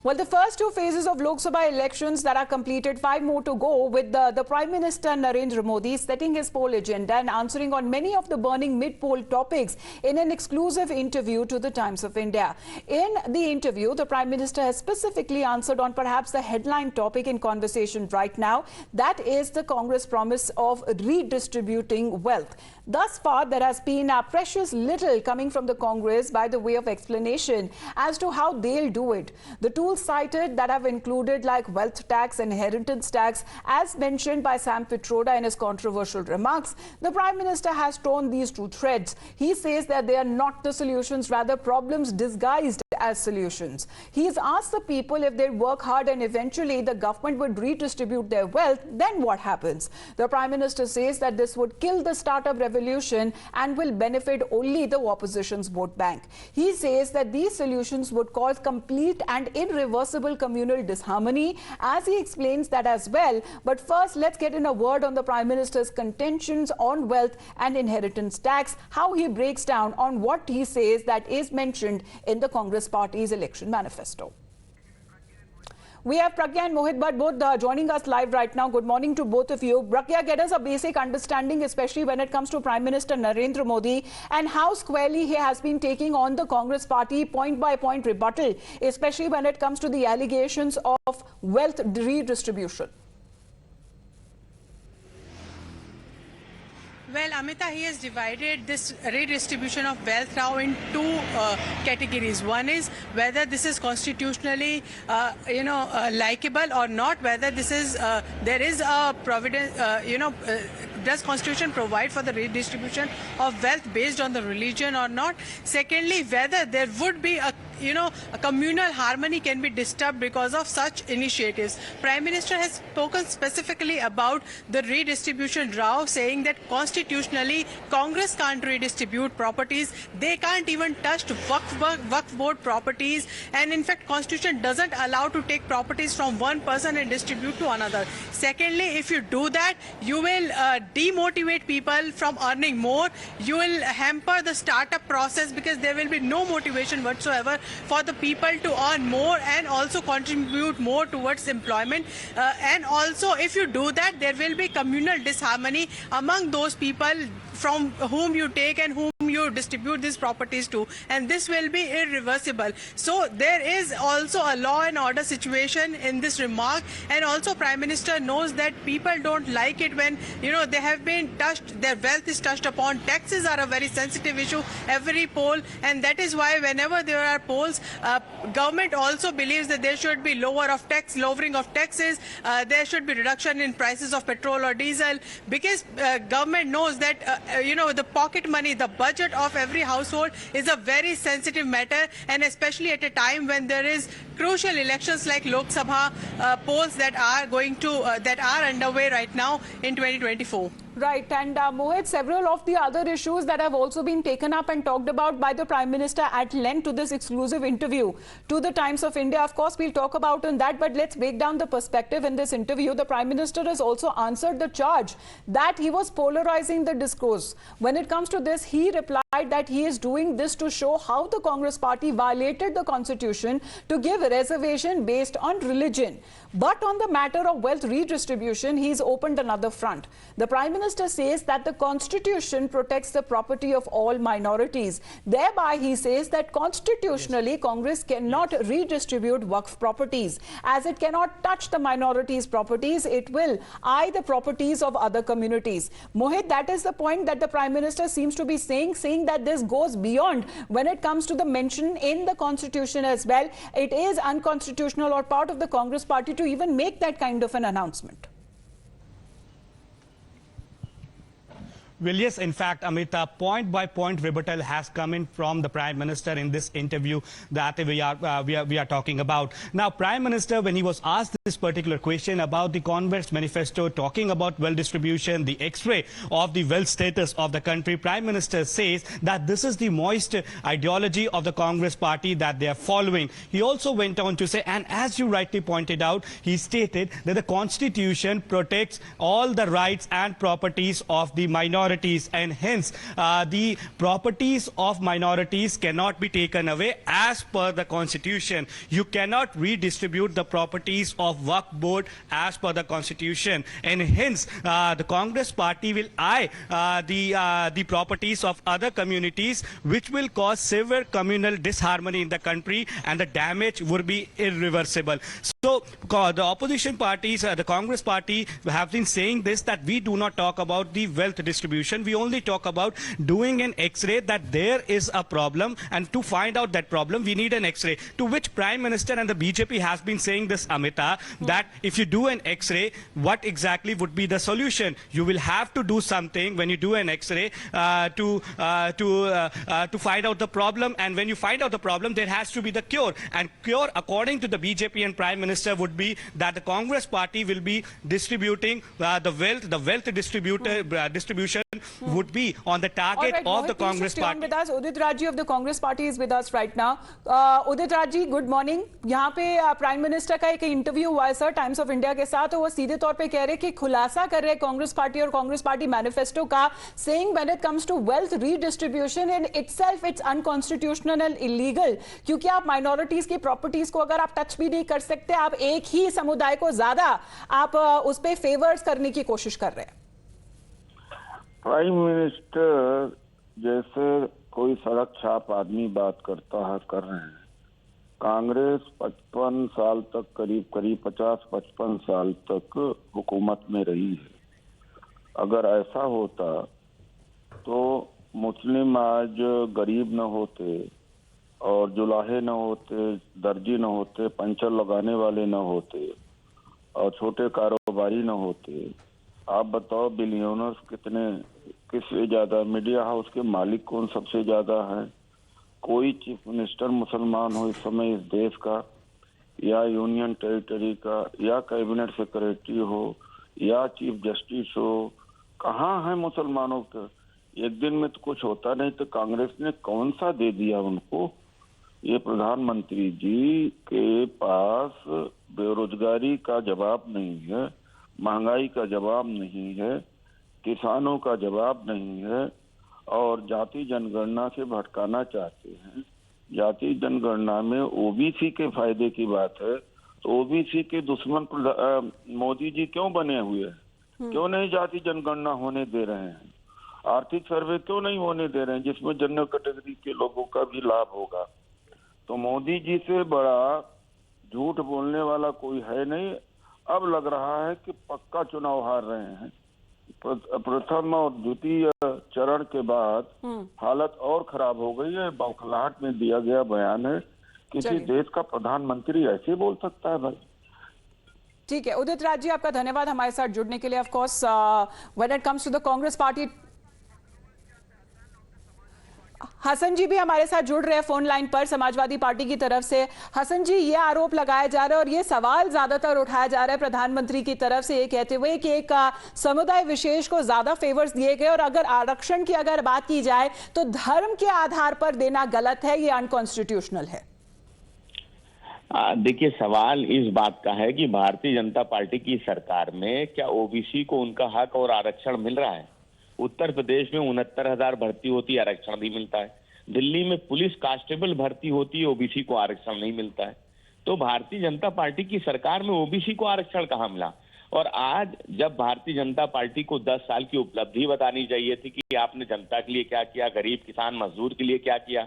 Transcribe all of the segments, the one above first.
Well, the first two phases of Lok Sabha elections that are completed, 5 more to go, with the Prime Minister Narendra Modi setting his poll agenda and answering on many of the burning mid-poll topics in an exclusive interview to the Times of India. In the interview, the Prime Minister has specifically answered on perhaps the headline topic in conversation right now, that is the Congress promise of redistributing wealth. Thus far, there has been precious little coming from the Congress by the way of explanation as to how they'll do it. The tools cited that have included like wealth tax, inheritance tax, as mentioned by Sam Pitroda in his controversial remarks. The Prime Minister has torn these two threads. He says that they are not the solutions, rather problems disguised as solutions. He's asked the people if they work hard and eventually the government would redistribute their wealth, then what happens? The Prime Minister says that this would kill the startup revolution and will benefit only the opposition's vote bank. He says that these solutions would cause complete and irreversible communal disharmony, as he explains that as well. But first, let's get in a word on the Prime Minister's contentions on wealth and inheritance tax, how he breaks down on what he says that is mentioned in the Congress Party's election manifesto. We have Pragya and Mohit Bhatt both joining us live right now. Good morning to both of you. Pragya, get us a basic understanding, especially when it comes to Prime Minister Narendra Modi and how squarely he has been taking on the Congress Party point-by-point rebuttal, especially when it comes to the allegations of wealth redistribution. Well, Amita, he has divided this redistribution of wealth now in two categories. One is whether this is constitutionally, likable or not, whether this is, there is a providence, does Constitution provide for the redistribution of wealth based on the religion or not? Secondly, whether there would be a communal harmony can be disturbed because of such initiatives. Prime Minister has spoken specifically about the redistribution row, saying that constitutionally Congress can't redistribute properties. They can't even touch Waqf board properties, and in fact Constitution doesn't allow to take properties from one person and distribute to another. Secondly, if you do that, you will demotivate people from earning more. You will hamper the startup process because there will be no motivation whatsoever for the people to earn more and also contribute more towards employment. And also, if you do that, there will be communal disharmony among those people from whom you take and whom you distribute these properties to, and this will be irreversible. So there is also a law and order situation in this remark, and also Prime Minister knows that people don't like it when they have been touched, their wealth is touched upon. Taxes are a very sensitive issue, every poll, and that is why whenever there are polls, government also believes that there should be lowering of taxes, there should be reduction in prices of petrol or diesel, because government knows that the pocket money, the budget of every household is a very sensitive matter, and especially at a time when there is crucial elections like Lok Sabha polls that are underway right now in 2024. Right, and Mohit, several of the other issues that have also been taken up and talked about by the Prime Minister at length to this exclusive interview to the Times of India. Of course, we'll talk about on that, but let's break down the perspective in this interview. The Prime Minister has also answered the charge that he was polarizing the discourse. When it comes to this, he replied that he is doing this to show how the Congress Party violated the Constitution to give a reservation based on religion. But on the matter of wealth redistribution, he's opened another front. The Prime Minister says that the Constitution protects the property of all minorities. Thereby, he says that constitutionally, Congress cannot redistribute Waqf properties. As it cannot touch the minorities' properties, it will eye the properties of other communities. Mohit, that is the point that the Prime Minister seems to be saying that this goes beyond when it comes to the mention in the Constitution as well. It is unconstitutional or part of the Congress Party to even make that kind of an announcement. Well, yes, in fact, Amita, point-by-point rebuttal has come in from the Prime Minister in this interview that we are talking about. Now, Prime Minister, when he was asked this particular question about the Congress manifesto, talking about wealth distribution, the X-ray of the wealth status of the country, Prime Minister says that this is the moist ideology of the Congress Party that they are following. He also went on to say, and as you rightly pointed out, he stated that the Constitution protects all the rights and properties of the minority. minorities, and hence the properties of minorities cannot be taken away as per the constitution. You cannot redistribute the properties of Waqf board as per the constitution, and hence the Congress party will eye the properties of other communities, which will cause severe communal disharmony in the country, and the damage would be irreversible. So the opposition parties, the Congress party, have been saying this, that we do not talk about the wealth distribution. We only talk about doing an X-ray, that there is a problem, and to find out that problem, we need an X-ray. To which Prime Minister and the BJP has been saying this, Amita, that if you do an X-ray, what exactly would be the solution? You will have to do something when you do an X-ray to find out the problem, and when you find out the problem, there has to be the cure. And cure, according to the BJP and Prime Minister, would be that the Congress party will be distributing the wealth distribution would be on the target right, of Mohit, the please Congress stay on party. with us. Udit Raji of the Congress party is with us right now. Udit Raji, good morning. यहाँ पे prime minister का एक interview हुआ है sir times of India के साथ, और वो सीधे तौर पे कह रहे हैं कि खुलासा कर रहे हैं कांग्रेस पार्टी और कांग्रेस पार्टी मैनिफेस्टो का, saying when it comes to wealth redistribution in itself it's unconstitutional and illegal, क्योंकि आप माइनॉरिटीज की प्रॉपर्टीज को अगर आप टच भी नहीं कर सकते, आप एक ही समुदाय को ज्यादा आप उस पर फेवर्स करने की कोशिश कर रहे हैं। प्राइम मिनिस्टर जैसे कोई सड़क छाप आदमी बात करता है, कर रहे हैं। कांग्रेस 55 साल तक, करीब 50-55 साल तक हुकूमत में रही है। अगर ऐसा होता तो मुस्लिम आज गरीब न होते, और जुलाहे न होते, दर्जी न होते, पंचर लगाने वाले न होते, और छोटे कारोबारी न होते। आप बताओ बिलियनर्स कितने, किससे ज्यादा, मीडिया हाउस के मालिक कौन सबसे ज्यादा है? कोई चीफ मिनिस्टर मुसलमान हो इस समय इस देश का, या यूनियन टेरिटरी का, या कैबिनेट सेक्रेटरी हो, या चीफ जस्टिस हो, कहाँ है मुसलमानों का? एक दिन में तो कुछ होता नहीं, तो कांग्रेस ने कौन सा दे दिया उनको? ये प्रधानमंत्री जी के पास बेरोजगारी का जवाब नहीं है, महंगाई का जवाब नहीं है, किसानों का जवाब नहीं है, और जाति जनगणना से भटकाना चाहते हैं। जाति जनगणना में ओबीसी के फायदे की बात है, तो ओबीसी के दुश्मन मोदी जी क्यों बने हुए हैं? क्यों नहीं जाति जनगणना होने दे रहे हैं? आर्थिक सर्वे क्यों नहीं होने दे रहे हैं, जिसमें जनरल कैटेगरी के लोगों का भी लाभ होगा? तो मोदी जी से बड़ा झूठ बोलने वाला कोई है नहीं। अब लग रहा है कि पक्का चुनाव हार रहे हैं। प्रथम और द्वितीय चरण के बाद हालत और खराब हो गई है। बौखलाहट में दिया गया बयान है। किसी देश का प्रधानमंत्री ऐसे बोल सकता है भाई? ठीक है उदित राज जी, आपका धन्यवाद हमारे साथ जुड़ने के लिए। Of course when it comes to the Congress party, Hasan ji भी हमारे साथ जुड़ रहे हैं फोन लाइन पर समाजवादी पार्टी की तरफ से। हसन जी, ये आरोप लगाया जा रहा है और ये सवाल ज्यादातर उठाया जा रहा है प्रधानमंत्री की तरफ से, ये कहते हुए कि एक समुदाय विशेष को ज्यादा फेवर्स दिए गए, और अगर आरक्षण की अगर बात की जाए तो धर्म के आधार पर देना गलत है, ये अनकॉन्स्टिट्यूशनल है। देखिए, सवाल इस बात का है कि भारतीय जनता पार्टी की सरकार में क्या ओबीसी को उनका हक और आरक्षण मिल रहा है? उत्तर प्रदेश में 69,000 भर्ती होती है, आरक्षण नहीं मिलता है। दिल्ली में पुलिस कांस्टेबल भर्ती होती है, ओबीसी को आरक्षण नहीं मिलता है। तो भारतीय जनता पार्टी की सरकार में ओबीसी को आरक्षण कहाँ मिला? और आज जब भारतीय जनता पार्टी को 10 साल की उपलब्धि बतानी चाहिए थी कि आपने जनता के लिए क्या किया, गरीब किसान मजदूर के लिए क्या किया,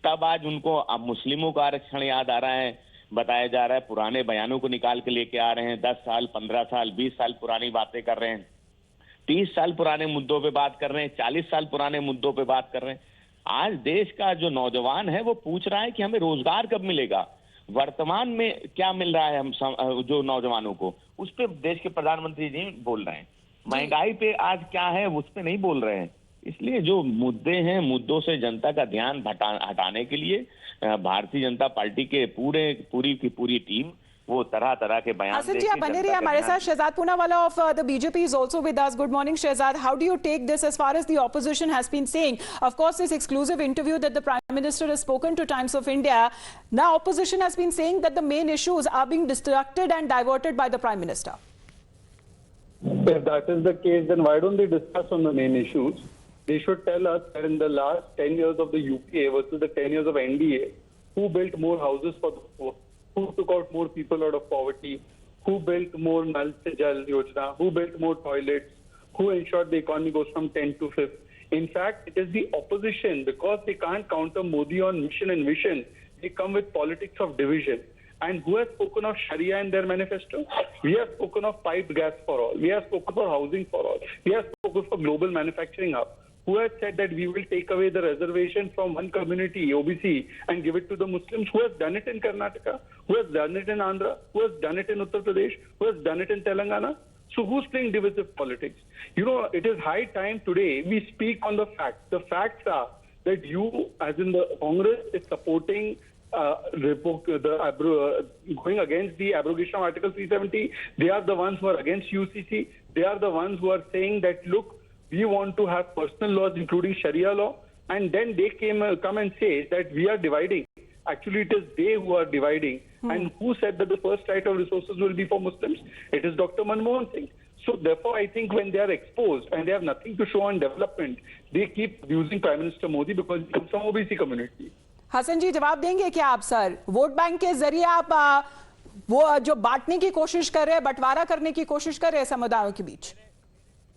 तब आज उनको अब मुस्लिमों का आरक्षण याद आ रहा है, बताया जा रहा है, पुराने बयानों को निकाल के लेके आ रहे हैं। 10 साल, 15 साल, 20 साल पुरानी बातें कर रहे हैं, 30 साल पुराने मुद्दों पे बात कर रहे हैं, 40 साल पुराने मुद्दों पे बात कर रहे हैं। आज देश का जो नौजवान है वो पूछ रहा है कि हमें रोजगार कब मिलेगा, वर्तमान में क्या मिल रहा है हम जो नौजवानों को, उस पे देश के प्रधानमंत्री जी बोल रहे हैं। महंगाई पे आज क्या है उस पे नहीं बोल रहे हैं। इसलिए जो मुद्दे हैं, मुद्दों से जनता का ध्यान हटाने के लिए भारतीय जनता पार्टी के पूरी की पूरी टीम वो तरह तरह के बयान हसन जी, आप बने रहिए हमारे साथ। Shehzad Poonawalla of the BJP is also with us. Good morning Shehzad, how do you take this as far as the opposition has been saying? Of course, this exclusive interview that the Prime Minister has spoken to Times of India, now opposition has been saying that the main issues are being distracted and diverted by the Prime Minister. If that is the case, then why don't they discuss on the main issues? They should tell us that in the last 10 years of the UPA versus the 10 years of NDA, who built more houses for the poor, who took out more people out of poverty, who built more Nal Se Jal Yojana, who built more toilets, who ensured the economy goes from 10 to 5. In fact, it is the opposition, because they can't counter Modi on mission and vision. They come with politics of division. And who has spoken of Sharia in their manifesto? We have spoken of piped gas for all. We have spoken for housing for all. We have spoken for global manufacturing hub. Who has said that we will take away the reservation from one community, OBC, and give it to the Muslims? Who has done it in Karnataka? Who has done it in Andhra? Who has done it in Uttar Pradesh? Who has done it in Telangana? So who's playing divisive politics? You know, it is high time today we speak on the facts. The facts are that you, as in the Congress, is supporting going against the abrogation of Article 370. They are the ones who are against UCC. They are the ones who are saying that, look, we want to have personal laws, including Sharia law. And then they come and say that we are dividing. Actually, it is they who are dividing. And who said that the first right of resources will be for Muslims? It is Dr. Manmohan Singh. So therefore, I think when they are exposed and they have nothing to show on development, they keep using Prime Minister Modi because he comes from OBC community. Hasan ji, जवाब देंगे क्या आप sir? Vote bank के जरिए आप वो जो बांटने की कोशिश कर रहे हैं, बंटवारा करने की कोशिश कर रहे हैं समुदायों के बीच?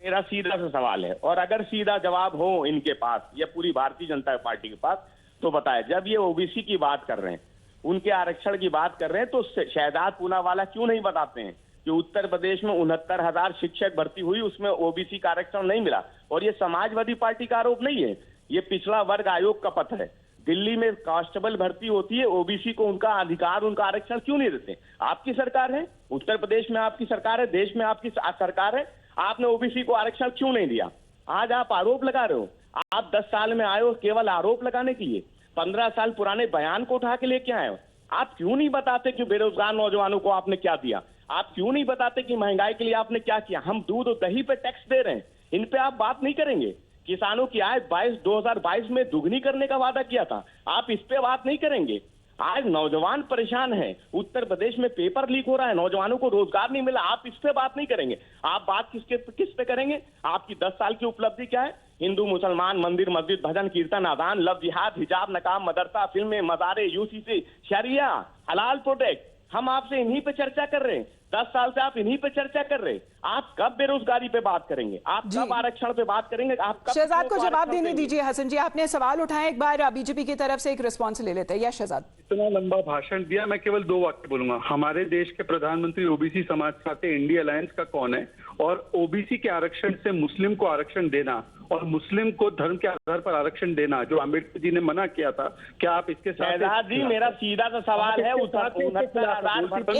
मेरा सीधा सा सवाल है, और अगर सीधा जवाब हो इनके पास या पूरी भारतीय जनता पार्टी के पास, तो बताए। जब ये ओबीसी की बात कर रहे हैं, उनके आरक्षण की बात कर रहे हैं, तो शहजाद पूनावाला क्यों नहीं बताते हैं कि उत्तर प्रदेश में 69,000 शिक्षक भर्ती हुई, उसमें ओबीसी का आरक्षण नहीं मिला? और ये समाजवादी पार्टी का आरोप नहीं है, ये पिछड़ा वर्ग आयोग का पत्र है। दिल्ली में कांस्टेबल भर्ती होती है, ओबीसी को उनका अधिकार, उनका आरक्षण क्यों नहीं देते? आपकी सरकार है, उत्तर प्रदेश में आपकी सरकार है, देश में आपकी सरकार है, आपने ओबीसी को आरक्षण क्यों नहीं दिया? आज आप आरोप लगा रहे हो। आप 10 साल में आए हो केवल आरोप लगाने के लिए, 15 साल पुराने बयान को उठा के लेके आए हो। आप क्यों नहीं बताते कि बेरोजगार नौजवानों को आपने क्या दिया? आप क्यों नहीं बताते कि महंगाई के लिए आपने क्या किया? हम दूध और दही पे टैक्स दे रहे हैं, इन पे आप बात नहीं करेंगे। किसानों की आय 2022 में दुगनी करने का वादा किया था, आप इस पे बात नहीं करेंगे। आज नौजवान परेशान है, उत्तर प्रदेश में पेपर लीक हो रहा है, नौजवानों को रोजगार नहीं मिला, आप इस पे बात नहीं करेंगे। आप बात किस पे करेंगे? आपकी 10 साल की उपलब्धि क्या है? हिंदू मुसलमान, मंदिर मस्जिद, भजन कीर्तन, अजान, लव जिहाद, हिजाब नकाब, मदरसा, फिल्में, मजारे, यूसीसी, शरिया, हलाल प्रोटेक्ट, हम आपसे इन्हीं पे चर्चा कर रहे हैं। 10 साल से आप इन्हीं पे चर्चा कर रहे हैं। आप कब बेरोजगारी पे बात करेंगे? आप कब आरक्षण पे बात करेंगे? आप कब? शहजाद को जवाब देने दीजिए। हसन जी, आपने सवाल उठाया, एक बार बीजेपी की तरफ से एक रिस्पॉन्स ले लेते हैं। या शहजाद, इतना लंबा भाषण दिया, मैं केवल 2 वाक्य बोलूंगा। हमारे देश के प्रधानमंत्री ओबीसी समाज से आते, इंडिया अलायंस का कौन है? और ओबीसी के आरक्षण से मुस्लिम को आरक्षण देना और मुस्लिम को धर्म के आधार पर आरक्षण देना, जो अम्बेडकर जी ने मना किया था, क्या आप इसके साथ? शहजाद जी, मेरा सीधा सा सवाल है,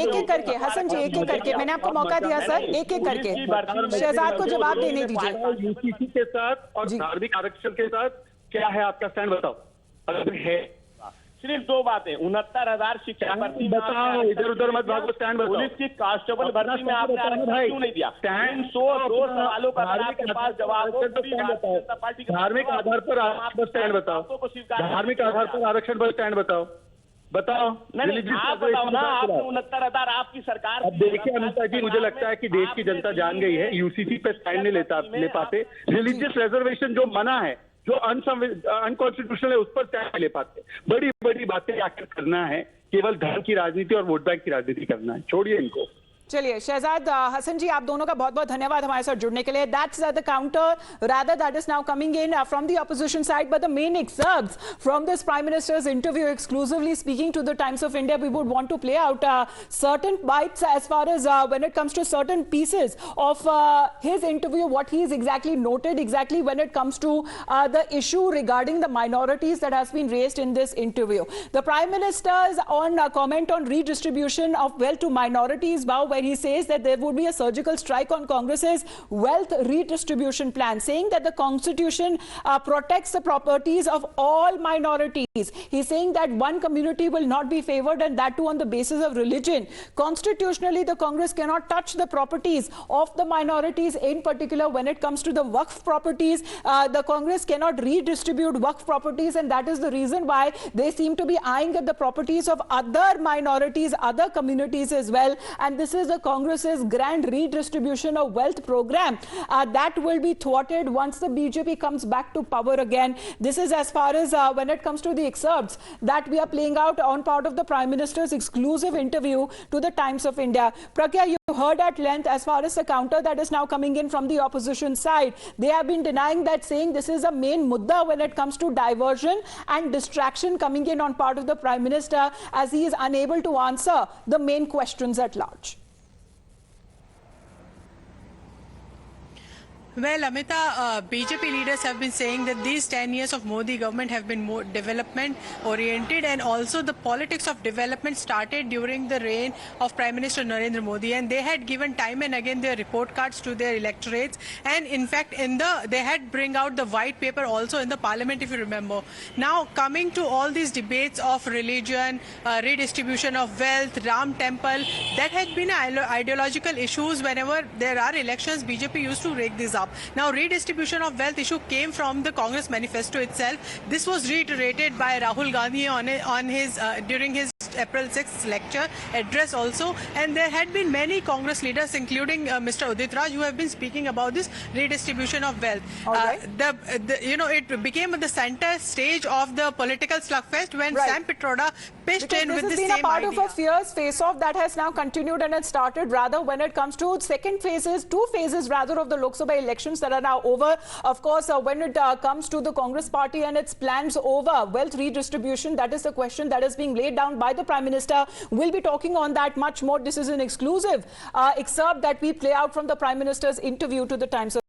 एक एक करके हसन जी, एक एक करके, मैंने आपको मौका दिया सर, एक एक करके शहजाद को जवाब देने दीजिए। यूसीसी के साथ और धार्मिक आरक्षण के साथ क्या है आपका स्टैंड, बताओ। अगर है सिर्फ 2 बातें, 69,000 शिक्षक भर्ती, बताओ, इधर उधर मत भागो, स्टैंड बताओ। पुलिस की कांस्टेबल भर्ती में आपने आरक्षण क्यों नहीं दिया? 302 सवालों का आपके पास जवाब हो, धार्मिक आधार पर आरक्षण स्टैंड बताओ, धार्मिक आधार पर आरक्षण पर स्टैंड बताओ, बताओ। नहीं, आप बताओ ना, आपने 69,000 आपकी सरकार। अब देखिए अमिता जी, मुझे लगता है कि देश की जनता जान गई है, यूसीसी पे स्टैंड नहीं ले पाते। रिलीजियस रिजर्वेशन जो मना है, जो अनकॉन्स्टिट्यूशनल है, उस पर स्टैंड नहीं ले पाते। बड़ी बड़ी बातें आकर करना है, केवल धर्म की राजनीति और वोट बैंक की राजनीति करना है, छोड़िए इनको। चलिए शहजाद, हसन जी, आप दोनों का बहुत बहुत धन्यवाद हमारे साथ जुड़ने के लिए। That's the counter rather that is now coming in from the opposition side, but the main excerpts from this Prime Minister's interview, exclusively speaking to the Times of India, we would want to play out certain bites as far as when it comes to certain pieces of his interview, what he is exactly noted exactly when it comes to the issue regarding the minorities that has been raised in this interview. The Prime Minister's comment on redistribution of wealth to minorities, where he says that there would be a surgical strike on Congress's wealth redistribution plan, saying that the Constitution protects the properties of all minorities. He's saying that one community will not be favored, and that too on the basis of religion. Constitutionally, the Congress cannot touch the properties of the minorities, in particular when it comes to the Waqf properties. The Congress cannot redistribute Waqf properties, and that is the reason why they seem to be eyeing at the properties of other minorities, other communities as well. And this is as the Congress's grand redistribution of wealth program, that will be thwarted once the BJP comes back to power again. This is as far as when it comes to the excerpts that we are playing out on part of the Prime Minister's exclusive interview to the Times of India. Pragya, you heard at length as far as the counter that is now coming in from the opposition side. They have been denying that, saying this is a main mudda when it comes to diversion and distraction coming in on part of the Prime Minister, as he is unable to answer the main questions at large. Well, Amita, BJP leaders have been saying that these 10 years of Modi government have been more development-oriented, and also the politics of development started during the reign of Prime Minister Narendra Modi, and they had given time and again their report cards to their electorates, and in fact, they had bring out the white paper also in the parliament, if you remember. Now, coming to all these debates of religion, redistribution of wealth, Ram Temple, that had been ideological issues. Whenever there are elections, BJP used to rake these up. Now, redistribution of wealth issue came from the Congress manifesto itself. This was reiterated by Rahul Gandhi on his during his April 6th lecture address also, and there had been many Congress leaders, including Mr. Udit Raj, who have been speaking about this redistribution of wealth. It became the center stage of the political slugfest when Sam Pitroda pitched in with the same idea. This has been a part of a fierce face-off that has now continued, and it started rather when it comes to two phases rather of the Lok Sabha elections that are now over. Of course, when it comes to the Congress party and its plans over wealth redistribution, that is the question that is being laid down by the Prime Minister. We'll be talking on that much more. This is an exclusive excerpt that we play out from the Prime Minister's interview to the Times of